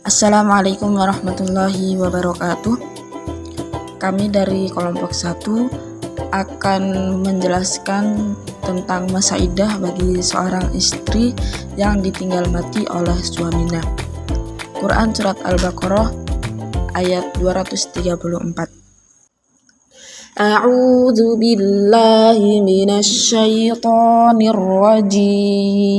Assalamualaikum warahmatullahi wabarakatuh. Kami dari kelompok 1 akan menjelaskan tentang masa iddah bagi seorang istri yang ditinggal mati oleh suaminya. Quran Surat Al-Baqarah ayat 234. A'udzu billahi minasy syaithanir rajim.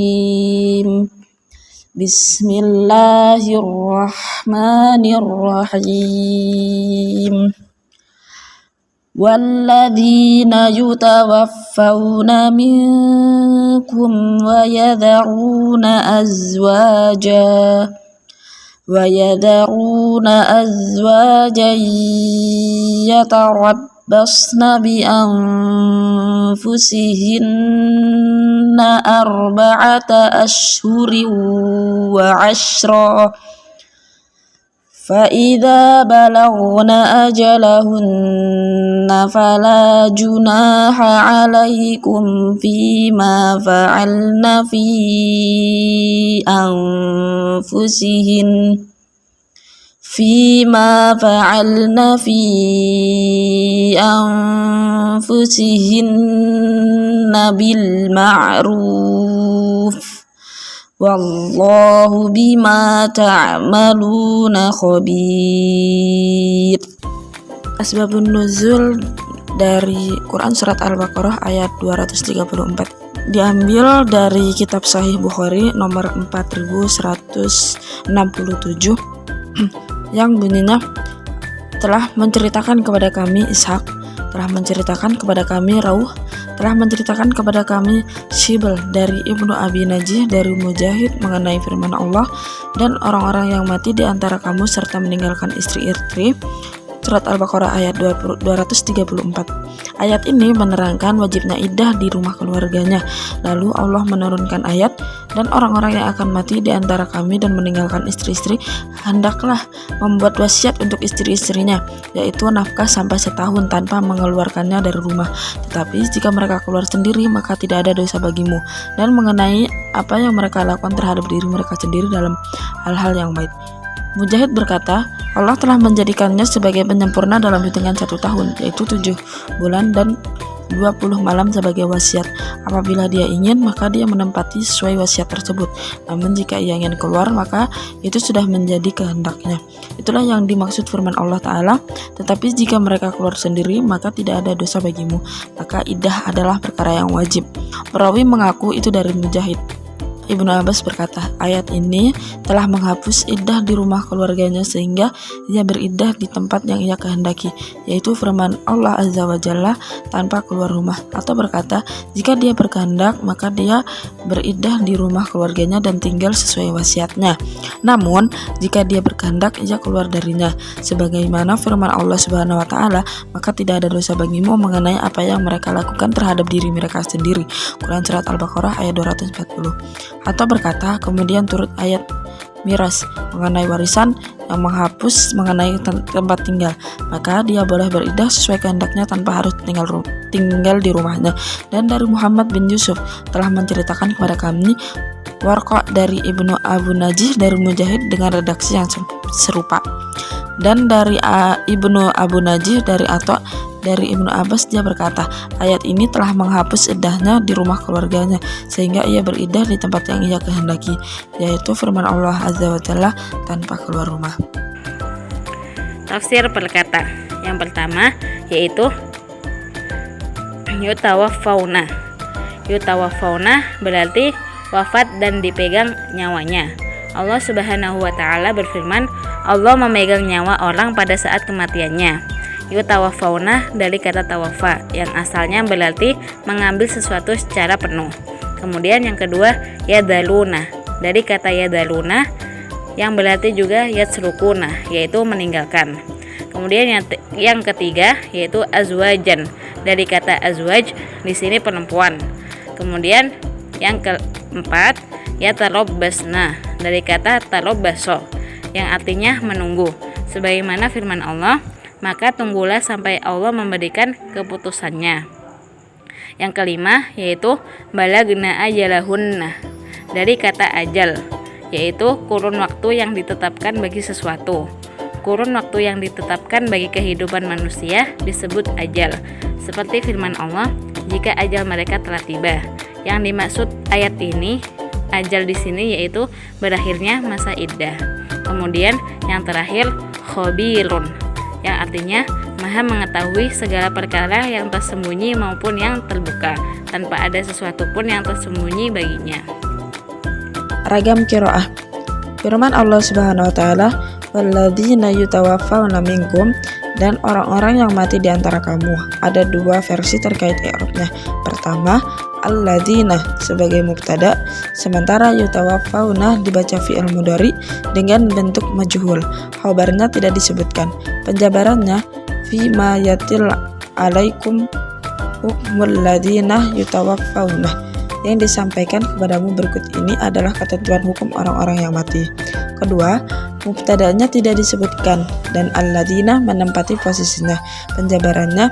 Bismillahirrahmanirrahim. Walladzina yutawaffawna minkum wa yadharuna azwajan yatarabbasna bi anfusihinna arba'ata ashhurin wa 'ashra فَإِذَا بَلَغْنَ أَجَلَهُنَّ فَلَا جُنَاحَ عَلَيْكُمْ فِيمَا فَعَلْنَ في أنفسهن بالمعروف Wallahu bima ta'maluna khabir. Asbabun nuzul dari Quran Surat Al-Baqarah ayat 234 diambil dari kitab Sahih Bukhari nomor 4167 yang bunyinya, telah menceritakan kepada kami Ishak, telah menceritakan kepada kami Rauh, telah menceritakan kepada kami Shibl dari Ibnu Abi Najih dari Mujahid mengenai firman Allah, dan orang-orang yang mati di antara kamu serta meninggalkan istri-istri. Surat Al-Baqarah ayat 234. Ayat ini menerangkan wajibnya iddah di rumah keluarganya. Lalu Allah menurunkan ayat, dan orang-orang yang akan mati di antara kami dan meninggalkan istri-istri hendaklah membuat wasiat untuk istri-istrinya, yaitu nafkah sampai setahun tanpa mengeluarkannya dari rumah. Tetapi jika mereka keluar sendiri maka tidak ada dosa bagimu, dan mengenai apa yang mereka lakukan terhadap diri mereka sendiri dalam hal-hal yang baik. Mujahid berkata, Allah telah menjadikannya sebagai penyempurna dalam hitungan 1 tahun, yaitu 7 bulan dan 20 malam sebagai wasiat. Apabila dia ingin, maka dia menempati sesuai wasiat tersebut. Namun jika ia ingin keluar, maka itu sudah menjadi kehendaknya. Itulah yang dimaksud firman Allah Ta'ala, tetapi jika mereka keluar sendiri, maka tidak ada dosa bagimu. Maka iddah adalah perkara yang wajib. Perawi mengaku itu dari Mujahid. Ibnu Abbas berkata, ayat ini telah menghapus iddah di rumah keluarganya sehingga ia beriddah di tempat yang ia kehendaki, yaitu firman Allah Azza wa Jalla, tanpa keluar rumah. Atau berkata, jika dia berkehendak maka dia beriddah di rumah keluarganya dan tinggal sesuai wasiatnya. Namun jika dia berkehendak ia keluar darinya, sebagaimana firman Allah Subhanahu wa Ta'ala, maka tidak ada dosa bagimu mengenai apa yang mereka lakukan terhadap diri mereka sendiri. Quran Surat Al-Baqarah ayat 240. Atau berkata, kemudian turut ayat miras mengenai warisan yang menghapus mengenai tempat tinggal, maka dia boleh beriddah sesuai kehendaknya tanpa harus tinggal di rumahnya. Dan dari Muhammad bin Yusuf telah menceritakan kepada kami Warqa dari Ibnu Abu Najih dari Mujahid dengan redaksi yang serupa. Dan dari Ibnu Abu Najih dari Atha dari Ibnu Abbas, dia berkata, ayat ini telah menghapus iddahnya di rumah keluarganya sehingga ia beriddah di tempat yang ia kehendaki, yaitu firman Allah Azza wa Jalla, tanpa keluar rumah. Tafsir per kata. Yang pertama yaitu yutawaffawna. Yutawaffawna berarti wafat dan dipegang nyawanya. Allah Subhanahu wa Ta'ala berfirman, Allah memegang nyawa orang pada saat kematiannya. Yutawaffawna dari kata tawafa yang asalnya berarti mengambil sesuatu secara penuh. Kemudian yang kedua yadaluna dari kata yadaluna yang berarti juga yatsrukuna, yaitu meninggalkan. Kemudian yang ketiga yaitu azwajan dari kata azwaj, di sini perempuan. Kemudian yang keempat yatarabbasna dari kata tarabbaso yang artinya menunggu, sebagaimana firman Allah, maka tunggulah sampai Allah memberikan keputusannya. Yang kelima yaitu balagna ajalahunna dari kata ajal yaitu kurun waktu yang ditetapkan bagi sesuatu. Kurun waktu yang ditetapkan bagi kehidupan manusia disebut ajal. Seperti firman Allah, jika ajal mereka telah tiba. Yang dimaksud ayat ini, ajal di sini yaitu berakhirnya masa iddah. Kemudian yang terakhir, khabirun, yang artinya Maha mengetahui segala perkara yang tersembunyi maupun yang terbuka, tanpa ada sesuatu pun yang tersembunyi baginya. Ragam qiraah. Firman Allah Subhanahu wa taala, "Walladzina yutawaffawna minkum," dan orang-orang yang mati di antara kamu. Ada dua versi terkait i'rabnya. Pertama, alladzina sebagai mubtada, sementara yutawaffawna dibaca fi'il mudhari dengan bentuk majhul. Khabarnya tidak disebutkan. Penjabarannya, fi ma yatil alaikum hukmul ladzina yutawaffawna. Yang disampaikan kepadamu berikut ini adalah ketentuan hukum orang-orang yang mati. Kedua, mubtada'nya tidak disebutkan dan alladzina menempati posisinya. Penjabarannya,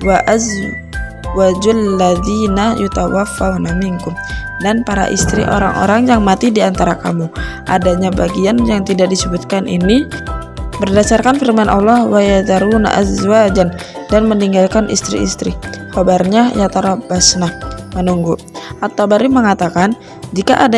wa azwajul ladzina yutawaffawna minkum, dan para istri orang-orang yang mati di antara kamu. Adanya bagian yang tidak disebutkan ini berdasarkan firman Allah, wa yadharuna azwajan, dan meninggalkan istri-istri. Khabarnya yatarabbasna, menunggu. At-Tabari mengatakan, jika ada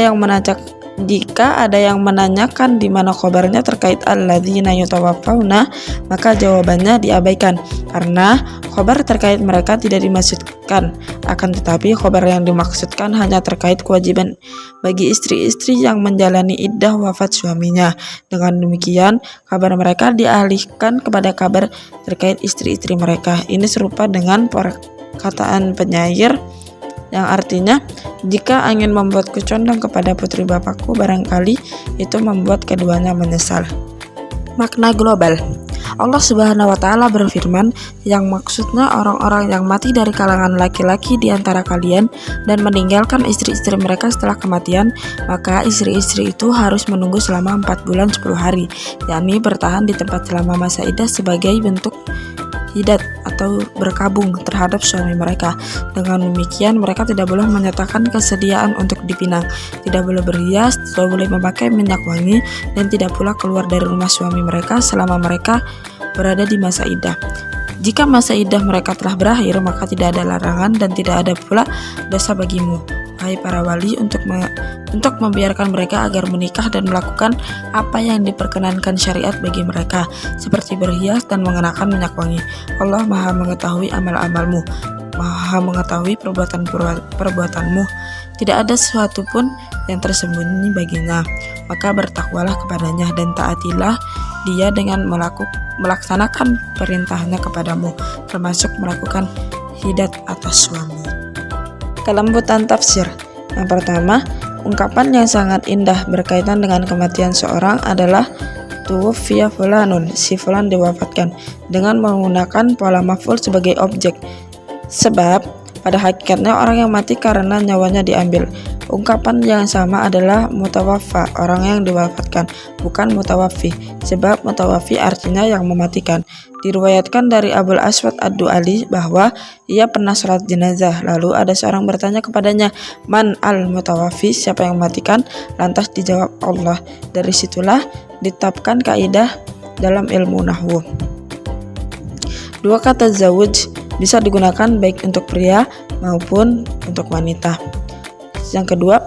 yang menanyakan di mana khabarnya terkait alladzina yutawaffawna, maka jawabannya diabaikan karena khabar terkait mereka tidak dimaksudkan. Akan tetapi khabar yang dimaksudkan hanya terkait kewajiban bagi istri-istri yang menjalani iddah wafat suaminya. Dengan demikian, kabar mereka dialihkan kepada kabar terkait istri-istri mereka. Ini serupa dengan perkataan penyair yang artinya, jika angin membuatku condong kepada putri bapakku, barangkali itu membuat keduanya menyesal. Makna global. Allah Subhanahu wa taala berfirman, yang maksudnya orang-orang yang mati dari kalangan laki-laki di antara kalian dan meninggalkan istri-istri mereka setelah kematian, maka istri-istri itu harus menunggu selama 4 bulan 10 hari, yakni bertahan di tempat selama masa iddah sebagai bentuk hidat atau berkabung terhadap suami mereka. Dengan demikian, mereka tidak boleh menyatakan kesediaan untuk dipinang, tidak boleh berhias, tidak boleh memakai minyak wangi, dan tidak pula keluar dari rumah suami mereka selama mereka berada di masa iddah. Jika masa iddah mereka telah berakhir, maka tidak ada larangan dan tidak ada pula dosa bagimu, wahai para wali, untuk membiarkan mereka agar menikah dan melakukan apa yang diperkenankan syariat bagi mereka, seperti berhias dan mengenakan minyak wangi. Allah Maha mengetahui amal-amalmu, Maha mengetahui perbuatanmu. Tidak ada sesuatu pun yang tersembunyi baginya. Maka bertakwalah kepadanya dan taatilah dia dengan melaksanakan perintahnya kepadamu, termasuk melakukan hidat atas suami. Kelembutan tafsir. Yang pertama, ungkapan yang sangat indah berkaitan dengan kematian seorang adalah tuwuffiya fulanun, si fulan diwafatkan, dengan menggunakan pola maf'ul sebagai objek. Sebab pada hakikatnya orang yang mati karena nyawanya diambil. Ungkapan yang sama adalah mutawaffa, orang yang diwafatkan, bukan mutawaffi, sebab mutawaffi artinya yang mematikan. Diriwayatkan dari Abul Aswad Ad-Du'ali bahwa ia pernah sholat jenazah, lalu ada seorang bertanya kepadanya, "Man al-mutawaffi?" siapa yang mematikan? Lantas dijawab, Allah. Dari situlah ditetapkan kaidah dalam ilmu nahwu. Dua kata zawuj bisa digunakan baik untuk pria maupun untuk wanita. Yang kedua,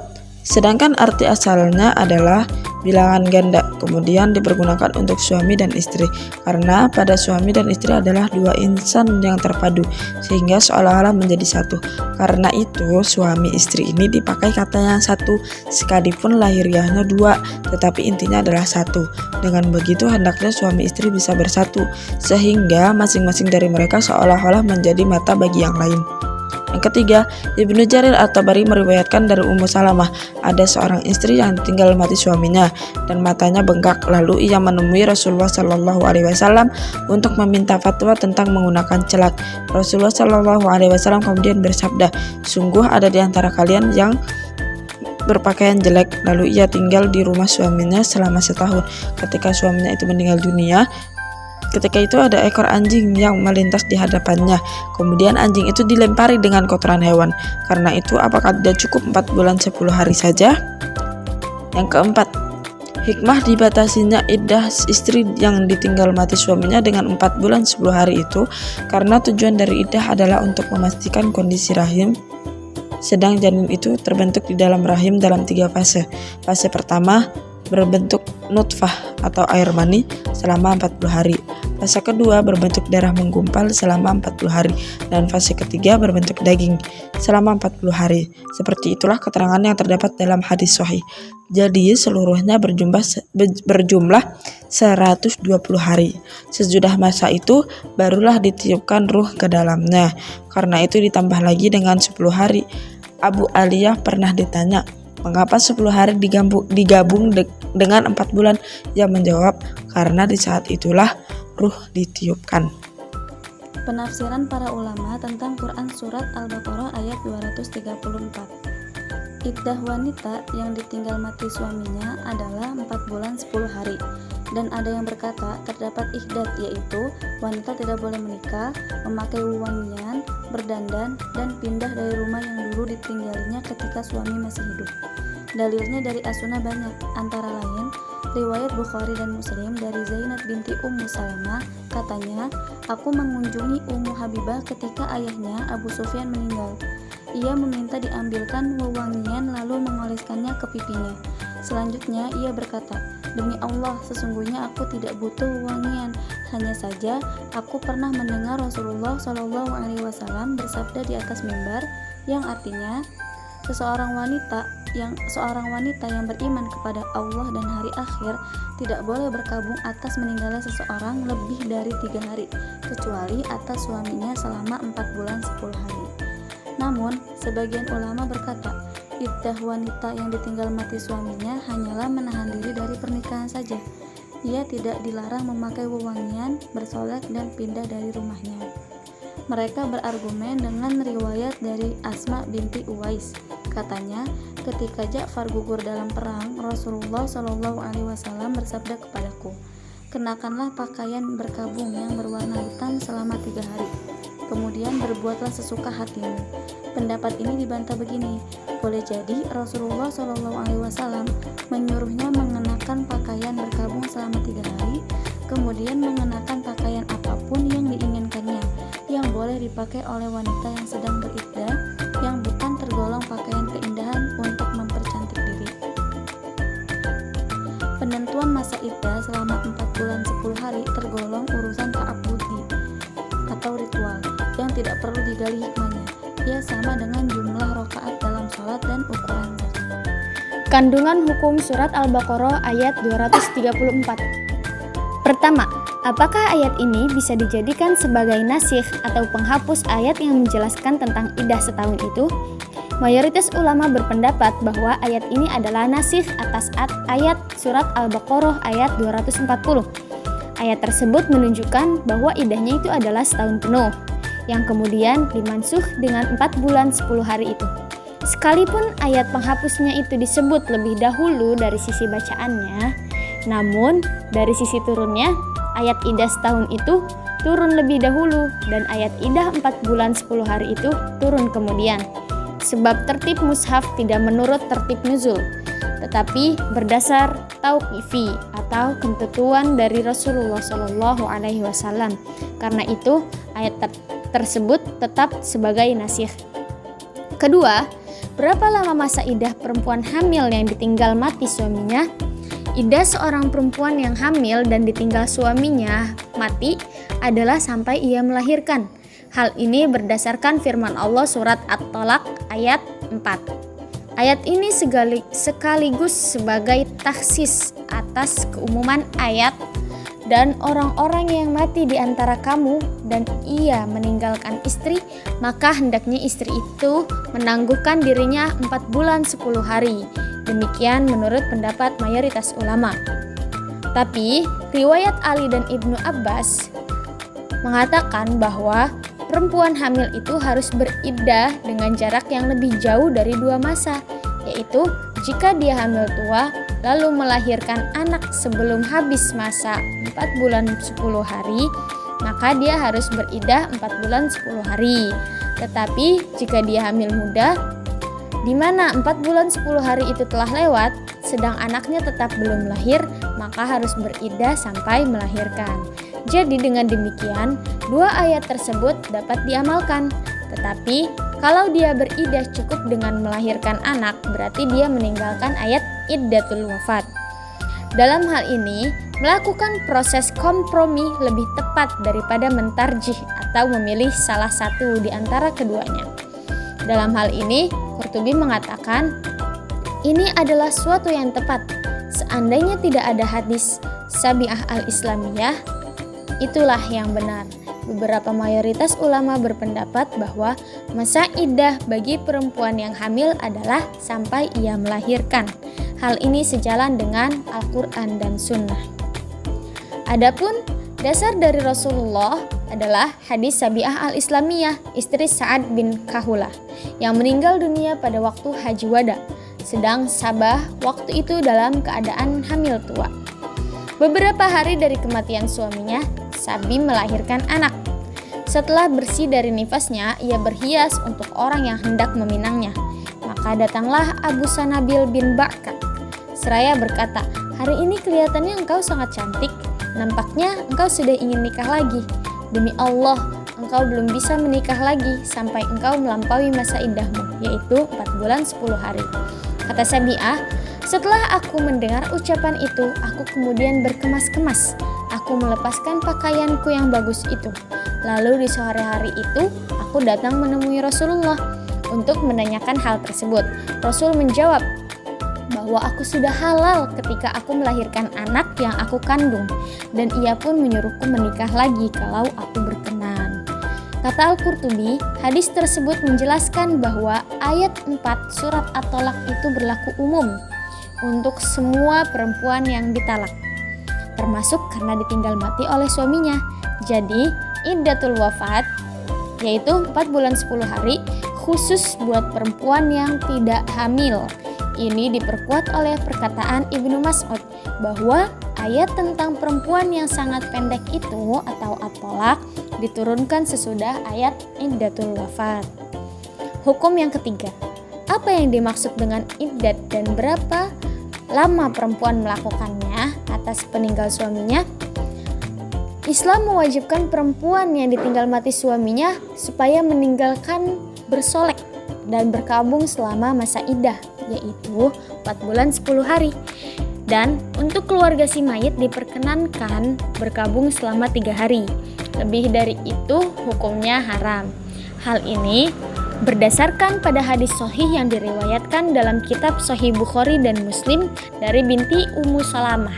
sedangkan arti asalnya adalah bilangan ganda, kemudian dipergunakan untuk suami dan istri, karena pada suami dan istri adalah dua insan yang terpadu, sehingga seolah-olah menjadi satu. Karena itu, suami istri ini dipakai kata yang satu, sekalipun lahiriahnya dua, tetapi intinya adalah satu. Dengan begitu, hendaknya suami istri bisa bersatu, sehingga masing-masing dari mereka seolah-olah menjadi mata bagi yang lain. Yang ketiga, Ibnu Jarir At-Tabari meriwayatkan dari Ummu Salamah, ada seorang istri yang tinggal mati suaminya dan matanya bengkak, lalu ia menemui Rasulullah Shallallahu Alaihi Wasallam untuk meminta fatwa tentang menggunakan celak. Rasulullah Shallallahu Alaihi Wasallam kemudian bersabda, sungguh ada di antara kalian yang berpakaian jelek, lalu ia tinggal di rumah suaminya selama setahun. Ketika suaminya itu meninggal dunia, ketika itu ada ekor anjing yang melintas di hadapannya. Kemudian anjing itu dilempari dengan kotoran hewan. Karena itu, apakah tidak cukup 4 bulan 10 hari saja? Yang keempat, hikmah dibatasinya iddah istri yang ditinggal mati suaminya dengan 4 bulan 10 hari itu karena tujuan dari iddah adalah untuk memastikan kondisi rahim sedang janin itu terbentuk di dalam rahim dalam 3 fase. Fase pertama berbentuk nutfah atau air mani selama 40 hari. Fase kedua berbentuk darah menggumpal selama 40 hari dan fase ketiga berbentuk daging selama 40 hari. Seperti itulah keterangan yang terdapat dalam hadis sahih. Jadi seluruhnya berjumlah 120 hari. Sesudah masa itu barulah ditiupkan ruh ke dalamnya. Karena itu ditambah lagi dengan 10 hari. Abu Aliyah pernah ditanya, mengapa 10 hari digabung dengan 4 bulan? Ia menjawab, karena di saat itulah ruh ditiupkan. Penafsiran para ulama tentang Quran Surat Al-Baqarah ayat 234. Iddah wanita yang ditinggal mati suaminya adalah 4 bulan 10 hari. Dan ada yang berkata terdapat ihdat, yaitu wanita tidak boleh menikah, memakai wewangian, berdandan, dan pindah dari rumah yang dulu ditinggalinya ketika suami masih hidup. Dalilnya dari as-sunnah banyak, antara lain riwayat Bukhari dan Muslim dari Zainab binti Ummu Salamah, katanya, aku mengunjungi Ummu Habibah ketika ayahnya Abu Sufyan meninggal. Ia meminta diambilkan wewangian lalu mengoleskannya ke pipinya. Selanjutnya ia berkata, demi Allah, sesungguhnya aku tidak butuh wewangian. Hanya saja aku pernah mendengar Rasulullah SAW bersabda di atas mimbar, yang artinya, seorang wanita yang beriman kepada Allah dan hari akhir tidak boleh berkabung atas meninggalnya seseorang lebih dari 3 hari, kecuali atas suaminya selama 4 bulan 10 hari. Namun, sebagian ulama berkata, iddah wanita yang ditinggal mati suaminya hanyalah menahan diri dari pernikahan saja. Ia tidak dilarang memakai wewangian, bersolek, dan pindah dari rumahnya. Mereka berargumen dengan riwayat dari Asma binti Uwais. Katanya, ketika Ja'far gugur dalam perang, Rasulullah SAW bersabda kepadaku, kenakanlah pakaian berkabung yang berwarna hitam selama 3 hari. Kemudian berbuatlah sesuka hatimu. Pendapat ini dibantah begini, boleh jadi Rasulullah SAW menyuruhnya mengenakan pakaian berkabung selama 3 hari, kemudian mengenakan pakaian apapun yang diinginkannya, yang boleh dipakai oleh wanita yang sedang beriddah, yang bukan tergolong pakaian keindahan untuk mempercantik diri. Penentuan masa iddah selama 4 bulan 10 hari tergolong urusan ta'abbudi atau ritual yang tidak perlu digali hikmahnya. Ia sama dengan jumlah rakaat dalam sholat dan ukuran zakat. Kandungan hukum surat Al-Baqarah ayat 234. Pertama, apakah ayat ini bisa dijadikan sebagai nasikh atau penghapus ayat yang menjelaskan tentang iddah setahun itu? Mayoritas ulama berpendapat bahwa ayat ini adalah nasikh atas ayat surat Al-Baqarah ayat 240. Ayat tersebut menunjukkan bahwa iddahnya itu adalah setahun penuh, yang kemudian dimansuh dengan 4 bulan 10 hari itu. Sekalipun ayat penghapusnya itu disebut lebih dahulu dari sisi bacaannya, namun dari sisi turunnya, ayat iddah setahun itu turun lebih dahulu dan ayat iddah 4 bulan 10 hari itu turun kemudian. Sebab tertib mushaf tidak menurut tertib nuzul, tetapi berdasar tauqifi atau ketentuan dari Rasulullah SAW. Karena itu ayat tersebut tetap sebagai nasikh. Kedua, berapa lama masa iddah perempuan hamil yang ditinggal mati suaminya? Iddah seorang perempuan yang hamil dan ditinggal suaminya mati adalah sampai ia melahirkan. Hal ini berdasarkan firman Allah surat At-Tolak ayat 4. Ayat ini sekaligus sebagai taksis atas keumuman ayat, dan orang-orang yang mati di antara kamu dan ia meninggalkan istri, maka hendaknya istri itu menangguhkan dirinya 4 bulan 10 hari. Demikian menurut pendapat mayoritas ulama. Tapi riwayat Ali dan Ibnu Abbas mengatakan bahwa perempuan hamil itu harus beriddah dengan jarak yang lebih jauh dari 2 masa, yaitu jika dia hamil tua lalu melahirkan anak sebelum habis masa 4 bulan 10 hari, maka dia harus beriddah 4 bulan 10 hari. Tetapi jika dia hamil muda, di mana 4 bulan 10 hari itu telah lewat, sedang anaknya tetap belum lahir, maka harus beriddah sampai melahirkan. Jadi dengan demikian, dua ayat tersebut dapat diamalkan. Tetapi kalau dia beriddah cukup dengan melahirkan anak, berarti dia meninggalkan ayat iddatul wafat. Dalam hal ini, melakukan proses kompromi lebih tepat daripada mentarjih atau memilih salah satu di antara keduanya. Dalam hal ini, Qurtubi mengatakan, ini adalah suatu yang tepat. Seandainya tidak ada hadis Sabi'ah al-Islamiyah, itulah yang benar. Beberapa mayoritas ulama berpendapat bahwa masa iddah bagi perempuan yang hamil adalah sampai ia melahirkan. Hal ini sejalan dengan Al-Quran dan Sunnah. Adapun dasar dari Rasulullah adalah hadis Sabi'ah al-Islamiyah, istri Sa'ad bin Kahulah, yang meninggal dunia pada waktu Haji Wada, sedang Sabah waktu itu dalam keadaan hamil tua. Beberapa hari dari kematian suaminya, Sabi melahirkan anak. Setelah bersih dari nifasnya, ia berhias untuk orang yang hendak meminangnya. Maka datanglah Abu Sanabil bin Ba'kat seraya berkata, "Hari ini kelihatannya engkau sangat cantik. Nampaknya engkau sudah ingin nikah lagi. Demi Allah, engkau belum bisa menikah lagi sampai engkau melampaui masa iddahmu, yaitu 4 bulan 10 hari." Kata Sabi'ah, "Setelah aku mendengar ucapan itu, aku kemudian berkemas-kemas. Aku melepaskan pakaianku yang bagus itu. Lalu di sore hari itu, aku datang menemui Rasulullah untuk menanyakan hal tersebut. Rasul menjawab bahwa aku sudah halal ketika aku melahirkan anak yang aku kandung, dan ia pun menyuruhku menikah lagi kalau aku berkenan." Kata Al-Qurtubi, hadis tersebut menjelaskan bahwa ayat 4 surat At-Thalaq itu berlaku umum untuk semua perempuan yang ditalak, termasuk karena ditinggal mati oleh suaminya. Jadi, iddatul wafat, yaitu 4 bulan 10 hari, khusus buat perempuan yang tidak hamil. Ini diperkuat oleh perkataan Ibnu Mas'ud bahwa ayat tentang perempuan yang sangat pendek itu atau at-thalaq diturunkan sesudah ayat iddatul wafat. Hukum yang ketiga, apa yang dimaksud dengan iddat dan berapa lama perempuan melakukannya atas peninggal suaminya? Islam mewajibkan perempuan yang ditinggal mati suaminya supaya meninggalkan bersolek dan berkabung selama masa iddah, yaitu 4 bulan 10 hari. Dan untuk keluarga si mayit diperkenankan berkabung selama 3 hari. Lebih dari itu hukumnya haram. Hal ini berdasarkan pada hadis sahih yang diriwayatkan dalam kitab Sahih Bukhari dan Muslim dari binti Ummu Salamah.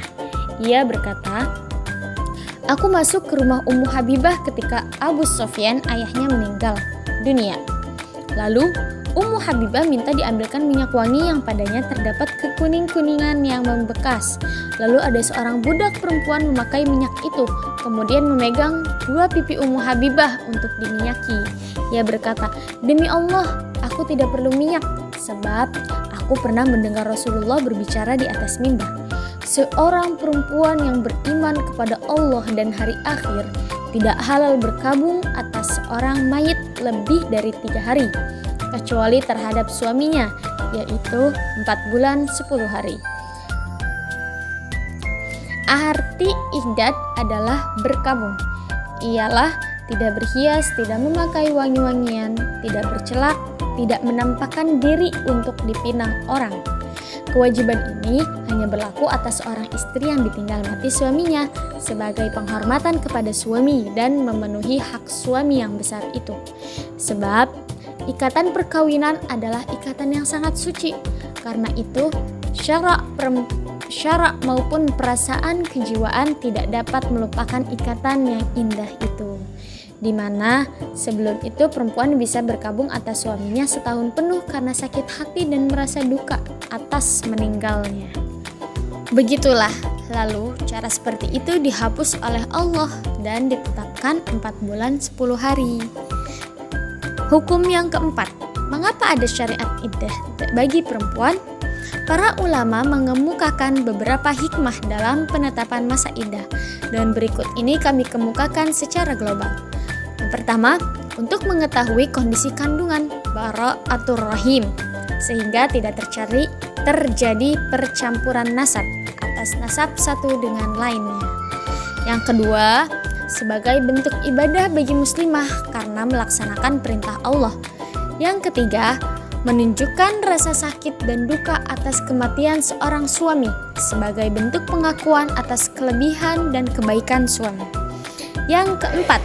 Ia berkata, "Aku masuk ke rumah Ummu Habibah ketika Abu Sufyan ayahnya meninggal dunia. Lalu Ummu Habibah minta diambilkan minyak wangi yang padanya terdapat kekuning-kuningan yang membekas. Lalu ada seorang budak perempuan memakai minyak itu, kemudian memegang 2 pipi Ummu Habibah untuk diminyaki. Ia berkata, 'Demi Allah, aku tidak perlu minyak, sebab aku pernah mendengar Rasulullah berbicara di atas mimbar. Seorang perempuan yang beriman kepada Allah dan hari akhir tidak halal berkabung atas seorang mayit lebih dari 3 hari, kecuali terhadap suaminya, yaitu 4 bulan 10 hari. Arti iddat adalah berkabung. Ialah tidak berhias, tidak memakai wangi-wangian, tidak bercelak, tidak menampakkan diri untuk dipinang orang. Kewajiban ini hanya berlaku atas seorang istri yang ditinggal mati suaminya sebagai penghormatan kepada suami dan memenuhi hak suami yang besar itu. Sebab ikatan perkawinan adalah ikatan yang sangat suci. Karena itu, syarak maupun perasaan kejiwaan tidak dapat melupakan ikatan yang indah itu. Di mana sebelum itu perempuan bisa berkabung atas suaminya setahun penuh karena sakit hati dan merasa duka atas meninggalnya. Begitulah, lalu cara seperti itu dihapus oleh Allah dan ditetapkan 4 bulan 10 hari. Hukum yang keempat, mengapa ada syariat iddah bagi perempuan? Para ulama mengemukakan beberapa hikmah dalam penetapan masa iddah, dan berikut ini kami kemukakan secara global. Yang pertama, untuk mengetahui kondisi kandungan bara'atur rahim, sehingga tidak terjadi percampuran nasab atas nasab satu dengan lainnya. Yang kedua, sebagai bentuk ibadah bagi muslimah karena melaksanakan perintah Allah. Yang ketiga, menunjukkan rasa sakit dan duka atas kematian seorang suami sebagai bentuk pengakuan atas kelebihan dan kebaikan suami. Yang keempat,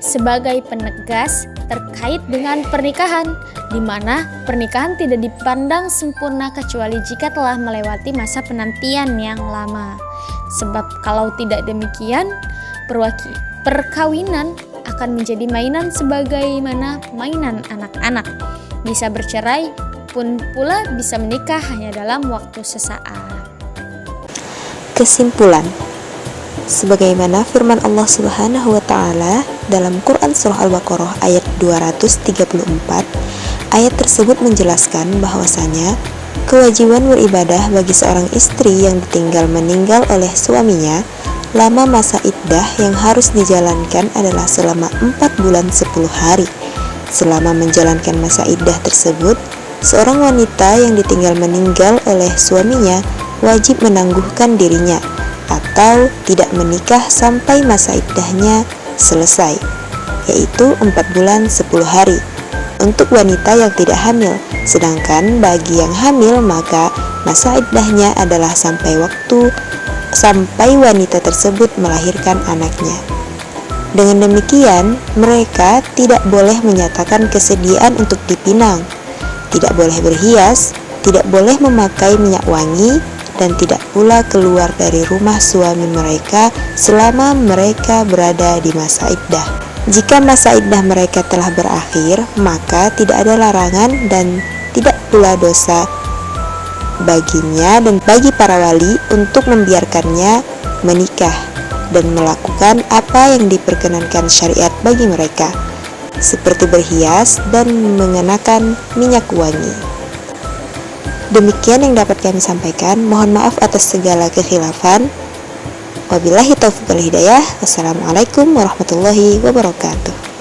sebagai penegas terkait dengan pernikahan, di mana pernikahan tidak dipandang sempurna kecuali jika telah melewati masa penantian yang lama. Sebab kalau tidak demikian, perkawinan akan menjadi mainan sebagaimana mainan anak-anak. Bisa bercerai pun pula bisa menikah hanya dalam waktu sesaat. Kesimpulan, sebagaimana firman Allah Subhanahu wa taala dalam Quran surah Al-Baqarah ayat 234, ayat tersebut menjelaskan bahwasanya kewajiban beribadah bagi seorang istri yang ditinggal meninggal oleh suaminya, lama masa iddah yang harus dijalankan adalah selama 4 bulan 10 hari. Selama menjalankan masa iddah tersebut, seorang wanita yang ditinggal meninggal oleh suaminya wajib menangguhkan dirinya atau tidak menikah sampai masa iddahnya selesai, yaitu 4 bulan 10 hari untuk wanita yang tidak hamil. Sedangkan bagi yang hamil maka masa iddahnya adalah sampai wanita tersebut melahirkan anaknya. Dengan demikian, mereka tidak boleh menyatakan kesediaan untuk dipinang, tidak boleh berhias, tidak boleh memakai minyak wangi, dan tidak pula keluar dari rumah suami mereka selama mereka berada di masa iddah. Jika masa iddah mereka telah berakhir, maka tidak ada larangan dan tidak pula dosa baginya dan bagi para wali untuk membiarkannya menikah dan melakukan apa yang diperkenankan syariat bagi mereka, seperti berhias dan mengenakan minyak wangi. Demikian yang dapat kami sampaikan. Mohon maaf atas segala kekhilafan. Wabillahi taufiq wal hidayah. Wassalamualaikum warahmatullahi wabarakatuh.